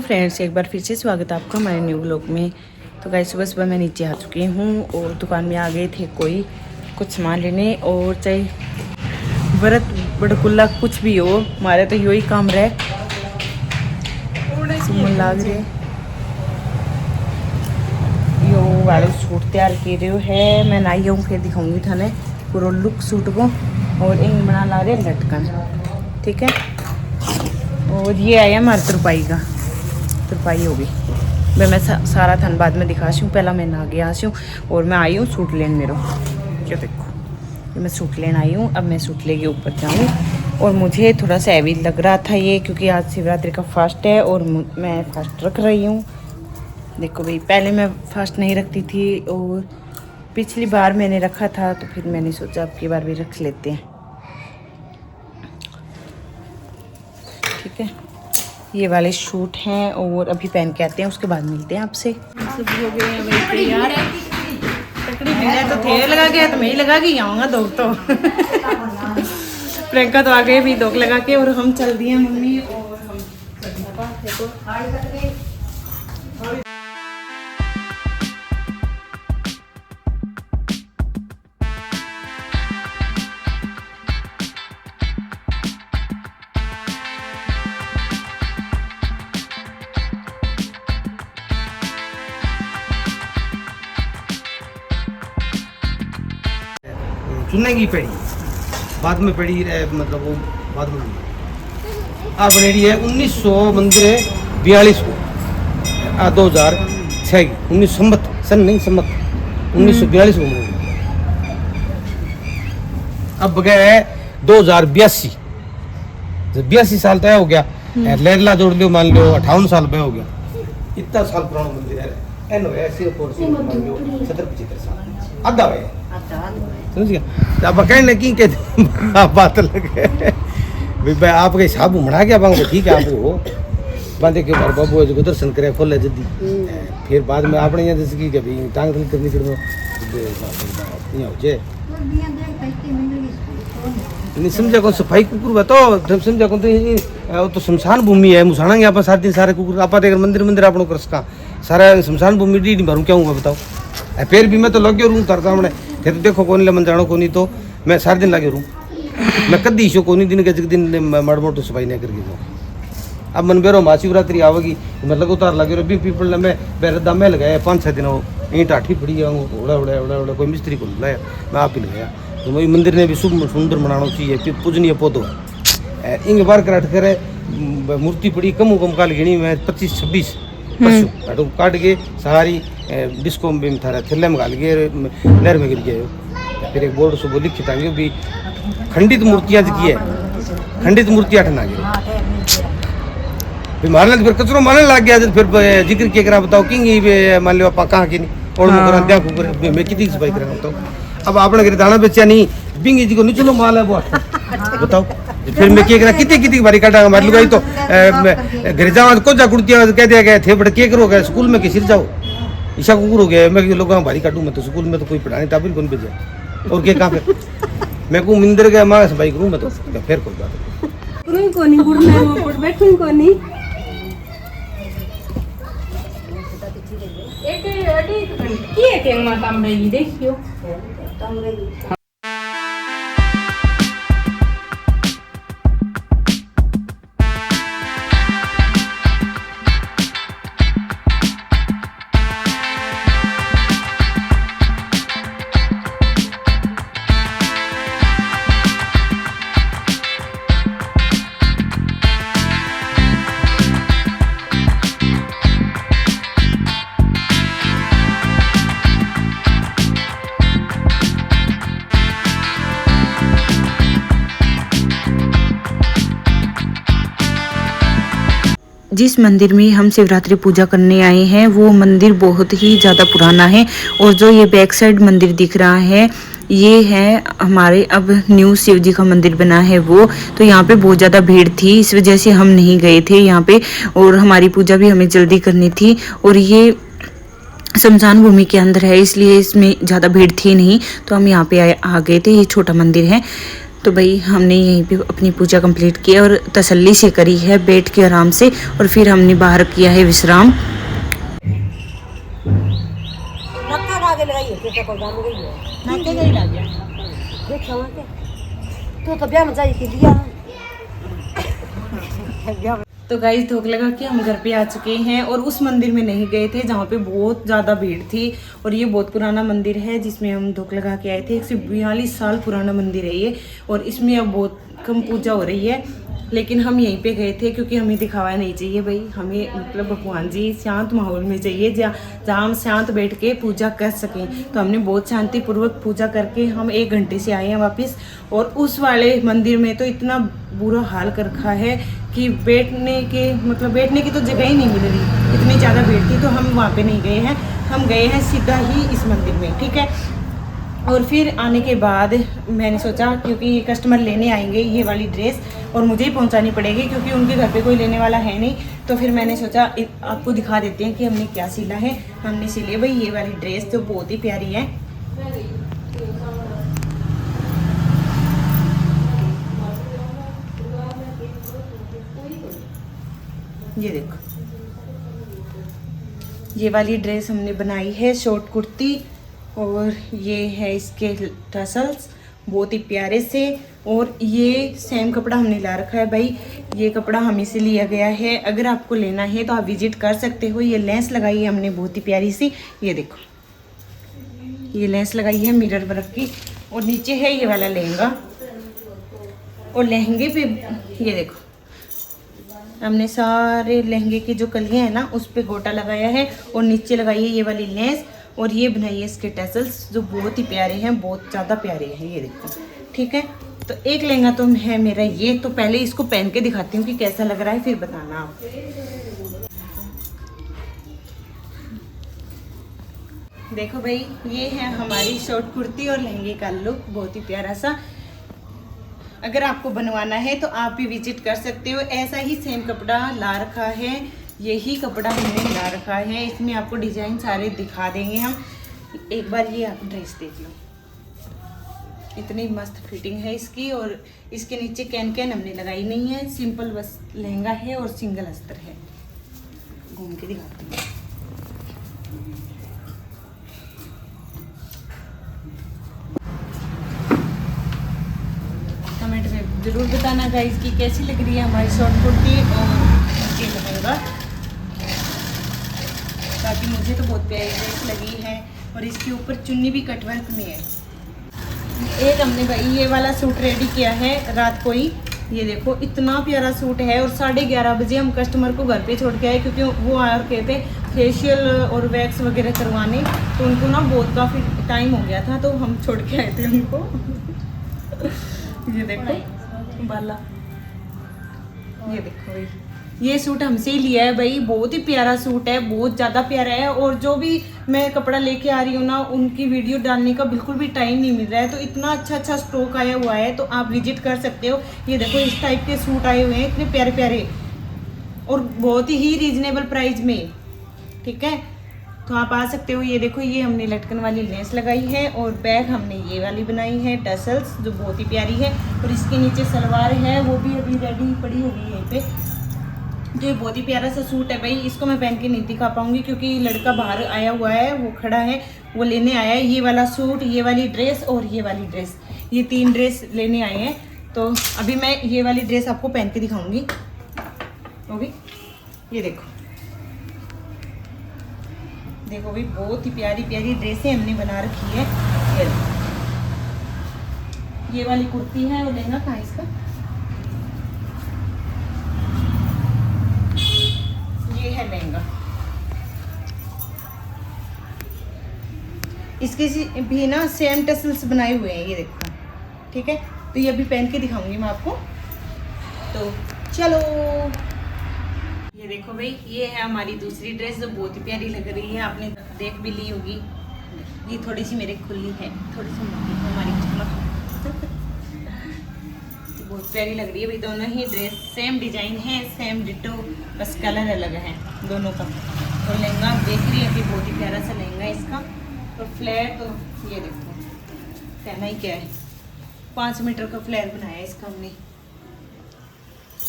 Friends, एक बार फिर से स्वागत है आपका हमारे न्यू ब्लॉग में। तो गाइस, सुबह सुबह मैं नीचे आ चुकी हूँ और दुकान में आ गए थे कोई कुछ सामान लेने। और चाहे व्रत बड़कुल्ला कुछ भी हो, हमारे तो यही काम रहे लाग रहे यो वाले सूट तैयार कर रहे है। मैं नाई हूँ, फिर दिखाऊंगी थाने पूरा लुक सूट को। और इन बना ला रहे लटकन, ठीक है। और ये आया हमारे तुरपाई का, तुरपाई होगी। मैं सारा थन बाद में दिखाती हूँ, पहला मैं ना गया हूँ और मैं आई हूँ सूट लेने। मेरे क्या देखो, ये मैं सूट लेने आई हूँ। अब मैं सूट लेके ऊपर जाऊँ। और मुझे थोड़ा सा हैवी लग रहा था ये, क्योंकि आज शिवरात्रि का फास्ट है और मैं फास्ट रख रही हूँ। देखो भाई, पहले मैं फास्ट नहीं रखती थी और पिछली बार मैंने रखा था, तो फिर मैंने सोचा अब की बार भी रख लेते हैं, ठीक है। ये वाले शूट हैं और अभी पहन के आते हैं, उसके बाद मिलते हैं आपसे। सब्जी हो गई है भाई तैयार। तकड़ी मिले तो थे लगा के, तो मैं ही लगा के आऊँगा दोग तो। प्रियंका तो आ गए भी दोग लगा के, और हम चल दिए मम्मी और हम देखो। चुनने की पेड़ी बाद में पेड़ी मतलब वो बाद में आप बनेड़ी है 1900 मंदिर है 42 को 2006 की 19 संबत सन नहीं संबत 1942 को बनेड़ी। अब गए 2082, 82 साल तय हो गया। लेरला जोड़ लो, मान लो 58 साल पे हो गया। इतना साल पुराना मंदिर है। एनो ऐसे ऊपर से मान लो 70-75 साल आधा है, समझ गया। अब कहने की के बात लगे भाई आपके हिसाब उमड़ा गया बांगो, ठीक है। आप हो बांधे के बार बाबू जो दर्शन करे खोले जल्दी, फिर बाद में आपने यहाँ जैसे की भाई टांग तल करनी कर हो जे नहीं समझा कौन सफाई कुकुर बताओ, समझा कौन तो शमशान भूमि है। मुसाणा आप 7 दिन सारे कुकुर आप मंदिर मंदिर आपको कर सका सारा शमशान भूमि डी भरूँ क्या हूँ बताओ। फिर भी मैं तो लगे रू तरता हमने फिर तो देखो कौन ले मन जानो को नहीं, तो मैं सारे दिन लगे रू। मैं कदी इशो को नहीं दिन के दिन मड़ मोटो सफाई नहीं करके जाऊँ। अब मन बेरो महाशिवरात्रि आवेगी, मतलब उतार लगे रो भी पीपल में बेरदा में लगाया 5-6 दिन वो ईंट आठी पड़ी उड़ा उड़ा उड़ा उड़ा कोई मिस्त्री को लगाया, मैं आप ही लगाया। तो वही मंदिर ने भी शुभ सुंदर बनाना चाहिए, पूजनीय पौधो है। इंग बार कराट करे मूर्ति पड़ी कम काल गिनी मैं 25-26 परसों काट के सारी डिस्को में थारा थैले में गाल के नहर में गिर गए। फिर एक बोर्ड सुबह लिखी टांगे भी खंडित मूर्तियाँ की है, खंडित मूर्तियाँ हटना गया। फिर मारने फिर कचरो मारने लग गया। फिर जिक्र किया करा बताओ कि मान लो आप कहाँ की नहीं और मैं कितनी सफाई करा बताओ। अब आपने घर दाना बेचा नहीं बिंगी जी को नहीं चलो माल है वो बताओ। फिर मैं क्या करा कितनी बारी काटा मार लुगाई तो घर जाओ को जा कुर्तियाँ कह दिया गया थे बट क्या करोगे स्कूल में किसी जाओ ईशा कुकुर हो गया। मैं लोग भारी काटूँ, मैं तो स्कूल में तो कोई पढ़ाने ताबिर कौन भेजा और क्या कहाँ फिर मैं को मिंदर गया माँ सफाई करूँ मैं तो फिर कोई बात। जिस मंदिर में हम शिवरात्रि पूजा करने आए हैं वो मंदिर बहुत ही ज़्यादा पुराना है। और जो ये बैक साइड मंदिर दिख रहा है ये है हमारे अब न्यू शिव जी का मंदिर बना है वो। तो यहाँ पे बहुत ज़्यादा भीड़ थी, इस वजह से हम नहीं गए थे यहाँ पे। और हमारी पूजा भी हमें जल्दी करनी थी और ये शमशान भूमि के अंदर है, इसलिए इसमें ज़्यादा भीड़ थी नहीं, तो हम यहाँ पे आ गए थे। ये छोटा मंदिर है। तो भाई हमने यहीं पे अपनी पूजा कंप्लीट की है और तसल्ली से करी है बैठ के आराम से, और फिर हमने बाहर किया है विश्राम। तो गाइस धोख लगा कि हम घर पे आ चुके हैं और उस मंदिर में नहीं गए थे जहाँ पे बहुत ज़्यादा भीड़ थी। और ये बहुत पुराना मंदिर है जिसमें हम धोख लगा के आए थे। 142 साल पुराना मंदिर है ये, और इसमें अब बहुत कम पूजा हो रही है, लेकिन हम यहीं पे गए थे क्योंकि हमें दिखावा नहीं चाहिए भाई, हमें मतलब भगवान जी शांत माहौल में चाहिए जहाँ हम शांत बैठ के पूजा कर सकें। तो हमने बहुत शांतिपूर्वक पूजा करके हम 1 घंटे से आए हैं वापस। और उस वाले मंदिर में तो इतना बुरा हाल कर रखा है कि बैठने की तो जगह ही नहीं मिल रही, इतनी ज़्यादा भीड़ थी। तो हम वहाँ पे नहीं गए हैं, हम गए हैं सीधा ही इस मंदिर में, ठीक है। और फिर आने के बाद मैंने सोचा क्योंकि ये कस्टमर लेने आएंगे ये वाली ड्रेस और मुझे ही पहुंचानी पड़ेगी क्योंकि उनके घर पे कोई लेने वाला है नहीं। तो फिर मैंने सोचा आपको दिखा देते हैं कि हमने क्या सिला है। हमने सिली भाई ये वाली ड्रेस जो बहुत ही प्यारी है। ये देखो, ये वाली ड्रेस हमने बनाई है, शॉर्ट कुर्ती, और ये है इसके टसल्स बहुत ही प्यारे से। और ये सेम कपड़ा हमने ला रखा है भाई, ये कपड़ा हमें से लिया गया है। अगर आपको लेना है तो आप विजिट कर सकते हो। ये लेस लगाई है हमने बहुत ही प्यारी सी, ये देखो ये लेस लगाई है मिरर वर्क की। और नीचे है ये वाला लहंगा, और लहंगे पे ये देखो हमने सारे लहंगे की जो कलियां है ना उस पे गोटा लगाया है, और नीचे लगाई है ये वाली लेस, और ये बनाई है इसके टैसल्स जो बहुत ही प्यारे हैं, बहुत ज़्यादा प्यारे हैं, ये देखो, ठीक है। तो एक लहंगा तो है मेरा ये, तो पहले इसको पहन के दिखाती हूँ कि कैसा लग रहा है, फिर बताना आप। देखो भाई ये है हमारी शॉर्ट कुर्ती और लहंगे का लुक, बहुत ही प्यारा सा। अगर आपको बनवाना है तो आप भी विजिट कर सकते हो। ऐसा ही सेम कपड़ा ला रखा है, यही कपड़ा हमने ला रखा है। इसमें आपको डिजाइन सारे दिखा देंगे हम। एक बार ये आप ड्रेस देख लो, इतनी मस्त फिटिंग है इसकी। और इसके नीचे कैन कैन हमने लगाई नहीं है, सिंपल बस लहंगा है और सिंगल अस्तर है। घूम के दिखाती हूँ। कमेंट में ज़रूर बताना गाइस कि कैसी लग रही है हमारी शॉर्ट कुर्ती और ये लहंगा। बाकी मुझे तो बहुत प्यारी ड्रेस लगी है, और इसके ऊपर चुन्नी भी कटवर्क में है। एक हमने भाई ये वाला सूट रेडी किया है रात को ही, ये देखो इतना प्यारा सूट है। और 11:30 बजे हम कस्टमर को घर पे छोड़ के आए क्योंकि वो आ रखे थे फेशियल और वैक्स वगैरह करवाने, तो उनको ना बहुत काफ़ी टाइम हो गया था, तो हम छोड़ के आए थे उनको। ये देखो बाला, ये देखो भाई ये सूट हमसे ही लिया है भाई, बहुत ही प्यारा सूट है, बहुत ज़्यादा प्यारा है। और जो भी मैं कपड़ा लेके आ रही हूँ ना उनकी वीडियो डालने का बिल्कुल भी टाइम नहीं मिल रहा है, तो इतना अच्छा स्टॉक आया हुआ है, तो आप विजिट कर सकते हो। ये देखो इस टाइप के सूट आए हुए हैं, इतने प्यारे प्यारे और बहुत ही रीजनेबल प्राइस में, ठीक है। तो आप आ सकते हो। ये देखो ये हमने लटकन वाली लेस लगाई है, और बैग हमने ये वाली बनाई है टसल्स जो बहुत ही प्यारी है। और इसके नीचे सलवार है, वो भी अभी रेडी पड़ी होगी यहीं पे। जो ये बहुत ही प्यारा सा सूट है भाई, इसको मैं पहन के नहीं दिखा पाऊंगी क्योंकि लड़का बाहर आया हुआ है, वो खड़ा है, वो लेने आया है ये वाला सूट, ये वाली ड्रेस और ये वाली ड्रेस, ये 3 ड्रेस लेने आए हैं। तो अभी मैं ये वाली ड्रेस आपको पहन के दिखाऊंगी। ओके ये देखो, देखो भाई बहुत ही प्यारी प्यारी ड्रेसें हमने बना रखी है। ये वाली कुर्ती है, और लहंगा कहाँ इसका, ये है लहंगा। इसके भी ना सेम टसल्स बनाए हुए हैं, ये देखो, ठीक है। तो ये अभी पहन के दिखाऊंगी मैं आपको, तो चलो। ये देखो भाई ये है हमारी दूसरी ड्रेस जो बहुत ही प्यारी लग रही है, आपने देख भी ली होगी। ये थोड़ी सी मेरे खुली है, थोड़ी सी मोटी है हमारी बहुत प्यारी लग रही है भाई। दोनों ही ड्रेस सेम डिजाइन है, सेम डिटो, बस कलर अलग है दोनों का। और लहंगा देख रही है कि बहुत ही प्यारा सा लहंगा है इसका, और फ्लैट, और ये देखो कहना ही क्या है, 5 मीटर का फ्लेयर बनाया है इसका हमने।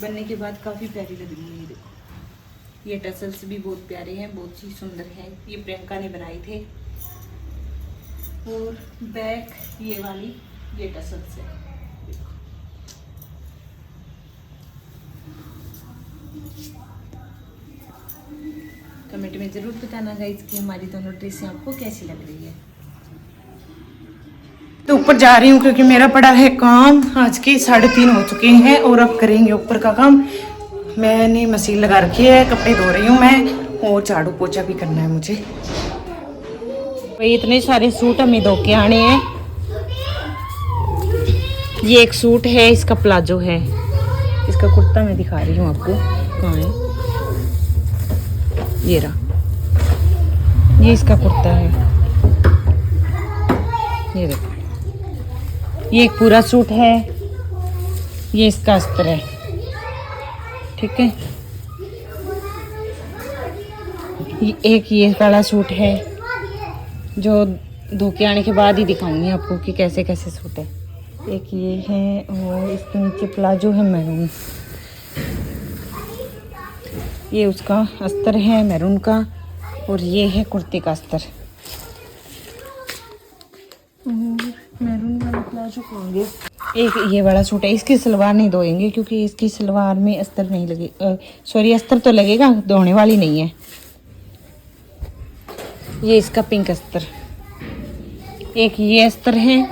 बनने के बाद काफ़ी प्यारी लग रही है। ये देखो, ये टसल्स भी बहुत प्यारे हैं, बहुत ही सुंदर हैं। ये प्रियंका ने बनाए थे। और बैक ये वाली ये टसल्स है। कमेंट में ज़रूर बताना गाइस कि हमारी दोनों ड्रेसें आपको कैसी लग रही है। तो ऊपर जा रही हूँ क्योंकि मेरा पड़ा है काम। आज के 3:30 हो चुके हैं और अब करेंगे ऊपर का काम। मैंने मशीन लगा रखी है, कपड़े धो रही हूँ मैं, और झाड़ू पोछा भी करना है मुझे। भाई इतने सारे सूट हमें धो के आने हैं। ये एक सूट है, इसका प्लाजो है, इसका कुर्ता मैं दिखा रही हूँ आपको, कहाँ है ये रहा। ये इसका कुर्ता है, ये देखो। ये एक पूरा सूट है, ये इसका अस्तर है, ठीक है। एक ये वाला सूट है जो धो के आने के बाद ही दिखाऊंगी आपको कि कैसे कैसे सूट है। एक ये है और इसके नीचे प्लाजो है मैरून। ये उसका अस्तर है मैरून का, और ये है कुर्ते का अस्तर। मैरून वाला प्लाजो कहोगे। एक ये वाला सूट है, इसकी सलवार नहीं धोएंगे क्योंकि इसकी सलवार में अस्तर नहीं लगे, सॉरी अस्तर तो लगेगा, धोने वाली नहीं है। ये इसका पिंक अस्तर, एक ये अस्तर है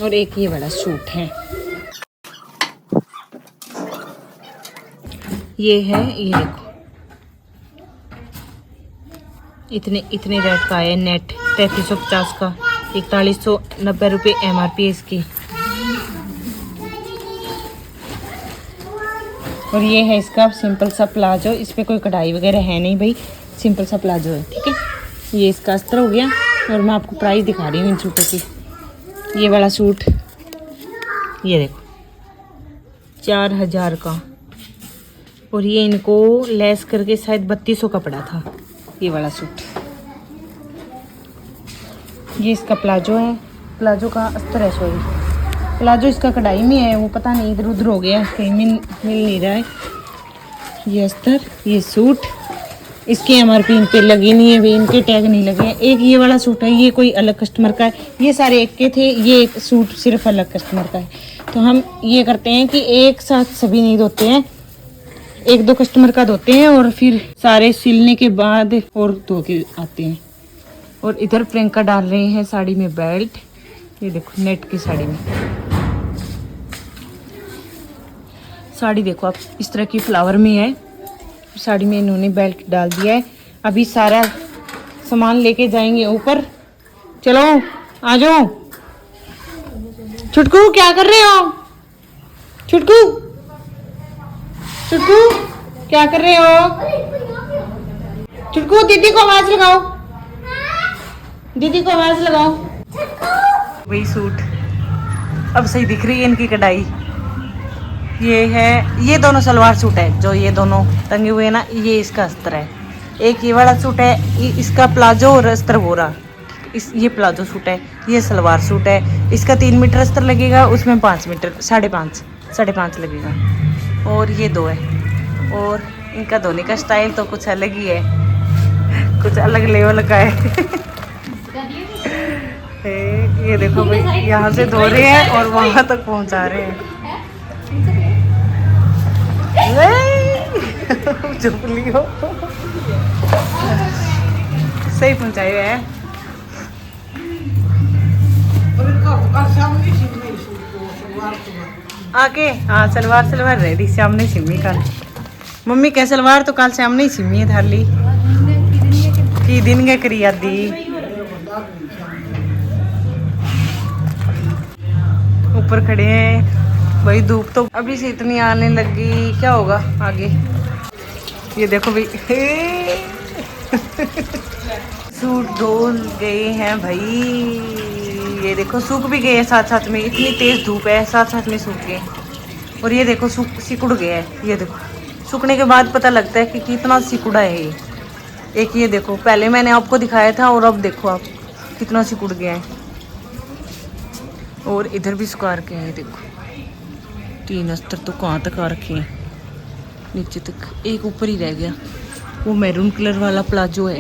और एक ये वाला सूट है। ये है, ये देखो इतने रेट का है नेट, 3350 का, 4190 रुपये MRP इसकी। और ये है इसका सिंपल सा प्लाजो, इस पर कोई कढ़ाई वगैरह है नहीं भाई, सिंपल सा प्लाजो है, ठीक है। ये इसका अस्तर हो गया। और मैं आपको प्राइस दिखा रही हूँ इन सूटों की। ये वाला सूट ये देखो 4000 का, और ये इनको लेस करके शायद 3200 का पड़ा था ये वाला सूट। ये इसका प्लाजो है, प्लाजो का अस्तर है, सॉरी प्लाजो इसका कढ़ाई में है, वो पता नहीं इधर उधर हो गया, कहीं मिल नहीं रहा है। ये अस्तर, ये सूट, इसकी MRP इन पे लगी नहीं है, वे इनके टैग नहीं लगे हैं। एक ये वाला सूट है, ये कोई अलग कस्टमर का है, ये सारे एक के थे, ये एक सूट सिर्फ अलग कस्टमर का है। तो हम ये करते हैं कि एक साथ सभी नहीं धोते हैं, 1-2 कस्टमर का धोते हैं और फिर सारे सिलने के बाद और धो के आते हैं। और इधर प्रियंका डाल रहे हैं साड़ी में बेल्ट, ये देखो नेट की साड़ी में। साड़ी देखो आप इस तरह की फ्लावर में है, साड़ी में इन्होंने बेल्ट डाल दिया है। अभी सारा सामान लेके जाएंगे ऊपर। चलो आ जाओ। छुटकू क्या कर रहे हो? छुटकू छुटकू क्या कर रहे हो? छुटकू दीदी को आवाज लगाओ, दीदी को आवाज लगाओ। वही सूट अब सही दिख रही है इनकी कढ़ाई। ये है, ये दोनों सलवार सूट है जो ये दोनों टंगे हुए हैं ना, ये इसका अस्तर है। एक ये वाला सूट है, इसका प्लाजो और अस्तर हो रहा, ये प्लाजो सूट है, ये सलवार सूट है। इसका 3 मीटर अस्तर लगेगा, उसमें 5 मीटर 5.5 लगेगा। और ये 2 है। और इनका धोने का स्टाइल तो कुछ अलग ही है, कुछ अलग लेवल का है। ये देखो भाई, यहाँ से धो रहे हैं और वहां तक पहुंचा रहे हैं। चुपली हो, सही पहुंचाए हुए हैं। आके हाँ सलवार रेडी सामने सिमी कल मम्मी के सलवार तो कल सामने ही सिमी है थाली की दिन के करी आदि ऊपर खड़े हैं भाई। धूप तो अभी से इतनी आने लगी, क्या होगा आगे। ये देखो भाई सूट धुल गए हैं भाई, ये देखो सूख भी गए हैं साथ साथ में, इतनी तेज धूप है, साथ साथ में सूख गए। और ये देखो सिकुड़ गया है, ये देखो सूखने के बाद पता लगता है कि कितना सिकुड़ा है ये। एक ये देखो, पहले मैंने आपको दिखाया था और अब देखो आप कितना सिकुड़ गया है। और इधर भी सुखा रखे हैं, देखो 3 अस्तर तो कहाँ तक आ रखे हैं, नीचे तक। एक ऊपर ही रह गया, वो मैरून कलर वाला प्लाजो है।